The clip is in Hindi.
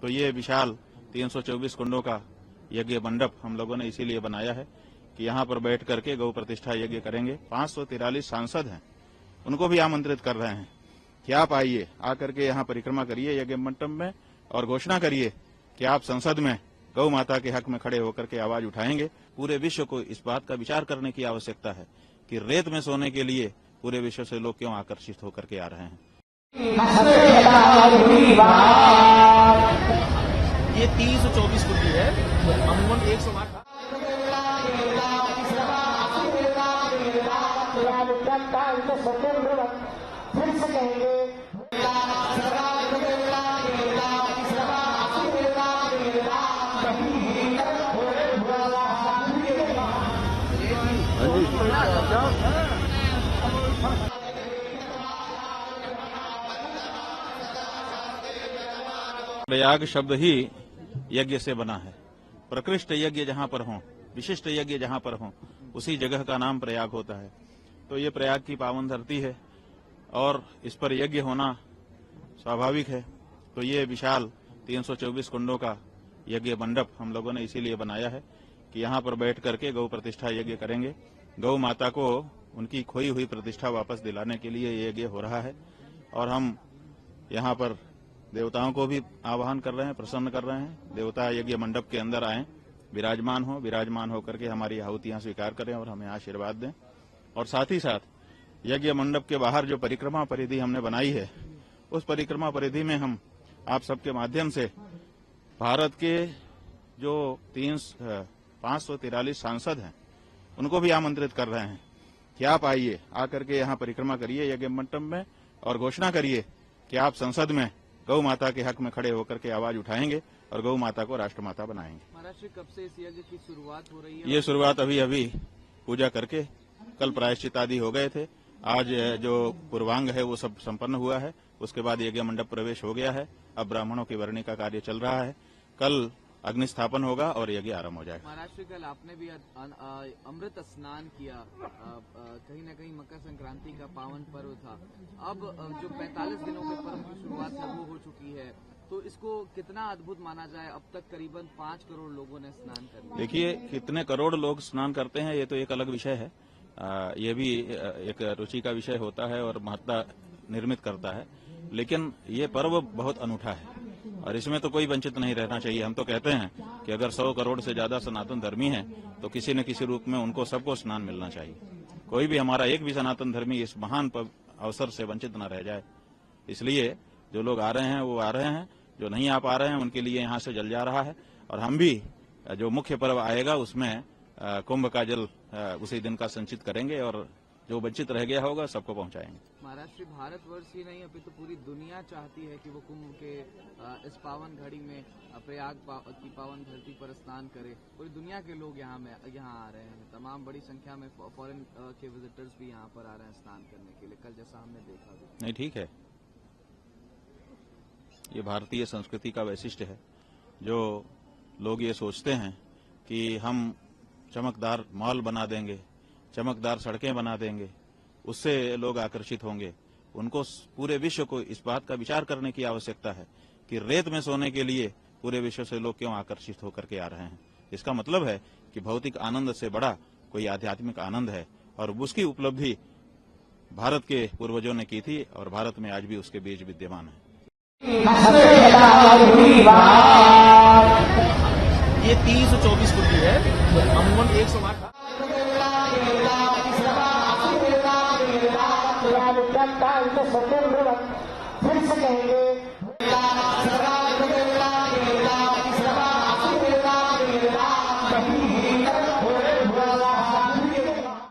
तो ये विशाल 324 कुंडों का यज्ञ मंडप हम लोगों ने इसीलिए बनाया है कि यहाँ पर बैठ करके गौ प्रतिष्ठा यज्ञ करेंगे। 543 सांसद हैं, उनको भी आमंत्रित कर रहे हैं कि आप आइए, आकर के यहाँ परिक्रमा करिए यज्ञ मंडप में और घोषणा करिए कि आप संसद में गौ माता के हक में खड़े होकर के आवाज उठाएंगे। पूरे विश्व को इस बात का विचार करने की आवश्यकता है कि रेत में सोने के लिए पूरे विश्व से लोग क्यों आकर्षित होकर के आ रहे हैं। ये 324 कुंडी है, अमूमन 108 प्रयाग शब्द ही यज्ञ से बना है। प्रकृष्ट यज्ञ जहां पर हों, विशिष्ट यज्ञ जहां पर हों, उसी जगह का नाम प्रयाग होता है। तो ये प्रयाग की पावन धरती है और इस पर यज्ञ होना स्वाभाविक है। तो ये विशाल 324 कुंडों का यज्ञ मंडप हम लोगों ने इसीलिए बनाया है कि यहाँ पर बैठ करके गौ प्रतिष्ठा यज्ञ करेंगे। गौ माता को उनकी खोई हुई प्रतिष्ठा वापस दिलाने के लिए ये यज्ञ हो रहा है और हम यहाँ पर देवताओं को भी आह्वान कर रहे हैं, प्रसन्न कर रहे हैं। देवता यज्ञ मंडप के अंदर आए, विराजमान होकर के हमारी आहुतियां स्वीकार करें और हमें आशीर्वाद दें। और साथ ही साथ यज्ञ मंडप के बाहर जो परिक्रमा परिधि हमने बनाई है, उस परिक्रमा परिधि में हम आप सबके माध्यम से भारत के जो 543 सांसद हैं, उनको भी आमंत्रित कर रहे हैं कि आप आइए, आकर के यहाँ परिक्रमा करिए यज्ञ मंडप में और घोषणा करिए कि आप संसद में गौ माता के हक में खड़े होकर के आवाज उठाएंगे और गौ माता को राष्ट्रमाता बनाएंगे। महाराष्ट्र कब से इस यज्ञ की शुरुआत हो रही है? ये शुरुआत अभी पूजा करके कल प्रायश्चित आदि हो गए थे। आज जो पूर्वांग है वो सब संपन्न हुआ है। उसके बाद यज्ञ मंडप प्रवेश हो गया है। अब ब्राह्मणों की वर्णी का कार्य चल रहा है। कल अग्नि स्थापन होगा और यज्ञ आरंभ हो जाएगा। महाराष्ट्र कल आपने भी अमृत स्नान किया, कहीं न कहीं मकर संक्रांति का पावन पर्व था। अब जो 45 दिनों के पर्व की शुरुआत है वो हो चुकी है, तो इसको कितना अद्भुत माना जाए? अब तक करीबन 5 करोड़ लोगों ने स्नान कर लिया। देखिए, कितने करोड़ लोग स्नान करते हैं ये तो एक अलग विषय है। ये भी एक रुचि का विषय होता है और महत्ता निर्मित करता है, लेकिन ये पर्व बहुत अनूठा है और इसमें तो कोई वंचित नहीं रहना चाहिए। हम तो कहते हैं कि अगर 100 करोड़ से ज्यादा सनातन धर्मी हैं तो किसी न किसी रूप में उनको सबको स्नान मिलना चाहिए। कोई भी हमारा एक भी सनातन धर्मी इस महान अवसर से वंचित न रह जाए। इसलिए जो लोग आ रहे हैं वो आ रहे हैं, जो नहीं आ पा रहे हैं उनके लिए यहाँ से जल जा रहा है। और हम भी जो मुख्य पर्व आएगा उसमें कुंभ का जल उसी दिन का संचित करेंगे और जो वंचित रह गया होगा सबको पहुंचाएंगे। महाराष्ट्र भारतवर्ष ही नहीं अभी तो पूरी दुनिया चाहती है कि वो कुंभ के इस पावन घड़ी में प्रयाग की पावन धरती पर स्नान करे। पूरी दुनिया के लोग यहाँ आ रहे हैं। तमाम बड़ी संख्या में फॉरेन के विजिटर्स भी यहाँ पर आ रहे हैं स्नान करने के लिए, कल जैसा हमने देखा भी। नहीं, ठीक है, ये भारतीय संस्कृति का वैशिष्ट्य है। जो लोग ये सोचते हैं कि हम चमकदार मॉल बना देंगे, चमकदार सड़कें बना देंगे, उससे लोग आकर्षित होंगे, उनको पूरे विश्व को इस बात का विचार करने की आवश्यकता है कि रेत में सोने के लिए पूरे विश्व से लोग क्यों आकर्षित होकर के आ रहे हैं। इसका मतलब है कि भौतिक आनंद से बड़ा कोई आध्यात्मिक आनंद है और उसकी उपलब्धि भारत के पूर्वजों ने की थी और भारत में आज भी उसके बीज विद्यमान है। ये 324 कुंडी है, अमूमन 108 फिर से कहेंगे